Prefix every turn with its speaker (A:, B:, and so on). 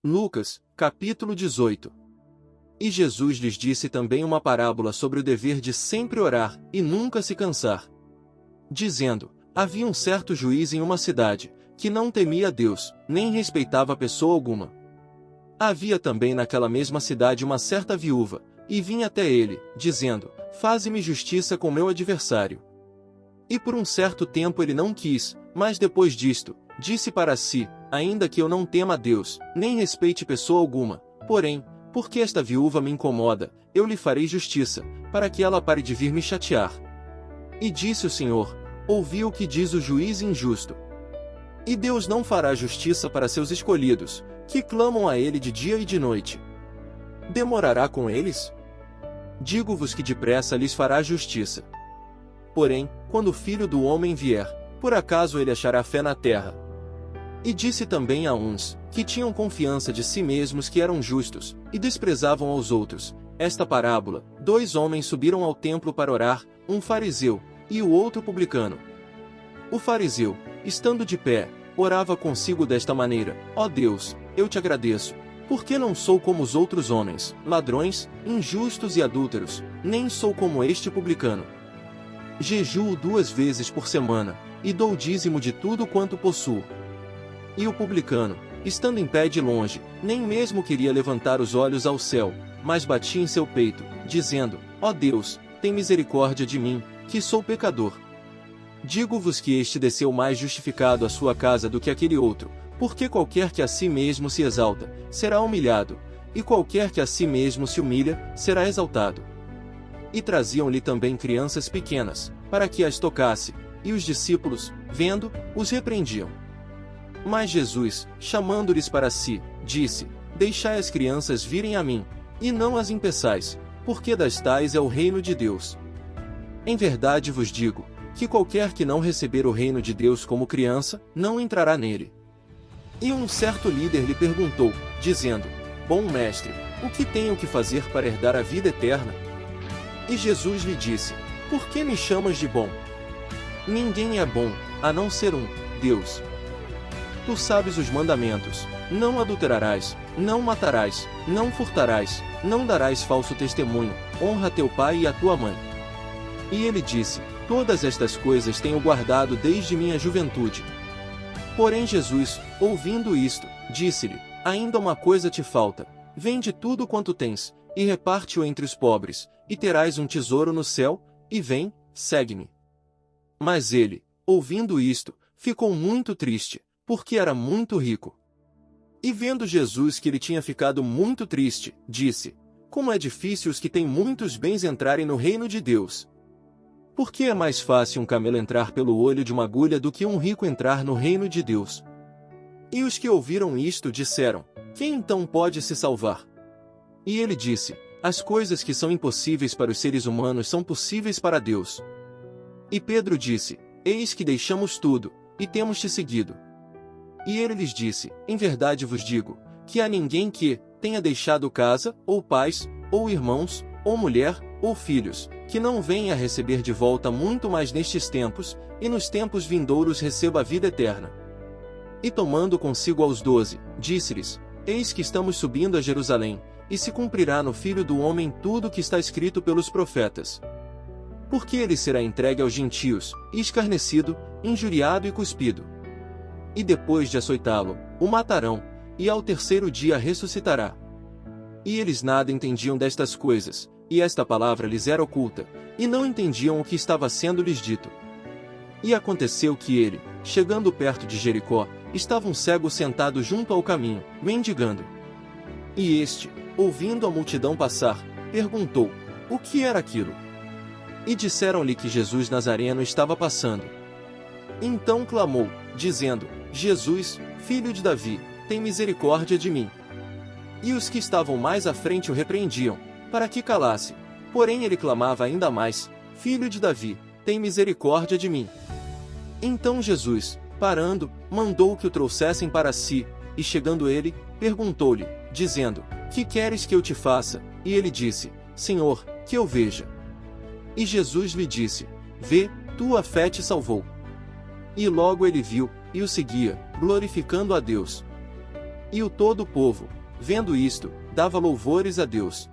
A: Lucas, capítulo 18. E Jesus lhes disse também uma parábola sobre o dever de sempre orar, e nunca se cansar. Dizendo, havia um certo juiz em uma cidade, que não temia a Deus, nem respeitava pessoa alguma. Havia também naquela mesma cidade uma certa viúva, e vinha até ele, dizendo, faze-me justiça com meu adversário. E por um certo tempo ele não quis, mas depois disto, disse para si, ainda que eu não tema a Deus, nem respeite pessoa alguma, porém, porque esta viúva me incomoda, eu lhe farei justiça, para que ela pare de vir me chatear. E disse o Senhor, ouvi o que diz o juiz injusto. E Deus não fará justiça para seus escolhidos, que clamam a ele de dia e de noite. Demorará com eles? Digo-vos que depressa lhes fará justiça. Porém, quando o Filho do Homem vier, por acaso ele achará fé na terra? E disse também a uns, que tinham confiança de si mesmos que eram justos, e desprezavam aos outros, esta parábola: 2 homens subiram ao templo para orar, um fariseu, e o outro publicano. O fariseu, estando de pé, orava consigo desta maneira: ó Deus, eu te agradeço, porque não sou como os outros homens, ladrões, injustos e adúlteros, nem sou como este publicano. Jejuo 2 vezes por semana, e dou o dízimo de tudo quanto possuo. E o publicano, estando em pé de longe, nem mesmo queria levantar os olhos ao céu, mas batia em seu peito, dizendo, ó Deus, tem misericórdia de mim, que sou pecador. Digo-vos que este desceu mais justificado à sua casa do que aquele outro, porque qualquer que a si mesmo se exalta, será humilhado, e qualquer que a si mesmo se humilha, será exaltado. E traziam-lhe também crianças pequenas, para que as tocasse, e os discípulos, vendo, os repreendiam. Mas Jesus, chamando-lhes para si, disse, deixai as crianças virem a mim, e não as impeçais, porque das tais é o reino de Deus. Em verdade vos digo, que qualquer que não receber o reino de Deus como criança, não entrará nele. E um certo líder lhe perguntou, dizendo, bom mestre, o que tenho que fazer para herdar a vida eterna? E Jesus lhe disse, por que me chamas de bom? Ninguém é bom, a não ser um, Deus. Tu sabes os mandamentos: não adulterarás, não matarás, não furtarás, não darás falso testemunho, honra teu pai e a tua mãe. E ele disse, todas estas coisas tenho guardado desde minha juventude. Porém Jesus, ouvindo isto, disse-lhe, ainda uma coisa te falta, vende tudo quanto tens, e reparte-o entre os pobres, e terás um tesouro no céu, e vem, segue-me. Mas ele, ouvindo isto, ficou muito triste, porque era muito rico. E vendo Jesus que ele tinha ficado muito triste, disse, como é difícil os que têm muitos bens entrarem no reino de Deus. Porque é mais fácil um camelo entrar pelo olho de uma agulha do que um rico entrar no reino de Deus. E os que ouviram isto disseram, quem então pode se salvar? E ele disse, as coisas que são impossíveis para os seres humanos são possíveis para Deus. E Pedro disse, eis que deixamos tudo, e temos te seguido. E ele lhes disse, em verdade vos digo, que há ninguém que tenha deixado casa, ou pais, ou irmãos, ou mulher, ou filhos, que não venha a receber de volta muito mais nestes tempos, e nos tempos vindouros receba a vida eterna. E tomando consigo aos 12, disse-lhes, eis que estamos subindo a Jerusalém, e se cumprirá no Filho do Homem tudo o que está escrito pelos profetas. Porque ele será entregue aos gentios, e escarnecido, injuriado e cuspido. E depois de açoitá-lo, o matarão, e ao terceiro dia ressuscitará. E eles nada entendiam destas coisas, e esta palavra lhes era oculta, e não entendiam o que estava sendo lhes dito. E aconteceu que ele, chegando perto de Jericó, estava um cego sentado junto ao caminho, mendigando. E este, ouvindo a multidão passar, perguntou, o que era aquilo? E disseram-lhe que Jesus Nazareno estava passando. Então clamou, dizendo, Jesus, filho de Davi, tem misericórdia de mim. E os que estavam mais à frente o repreendiam, para que calasse. Porém ele clamava ainda mais, filho de Davi, tem misericórdia de mim. Então Jesus, parando, mandou que o trouxessem para si, e chegando ele, perguntou-lhe, dizendo, que queres que eu te faça? E ele disse, Senhor, que eu veja. E Jesus lhe disse, vê, tua fé te salvou. E logo ele viu, e o seguia, glorificando a Deus. E o todo o povo, vendo isto, dava louvores a Deus,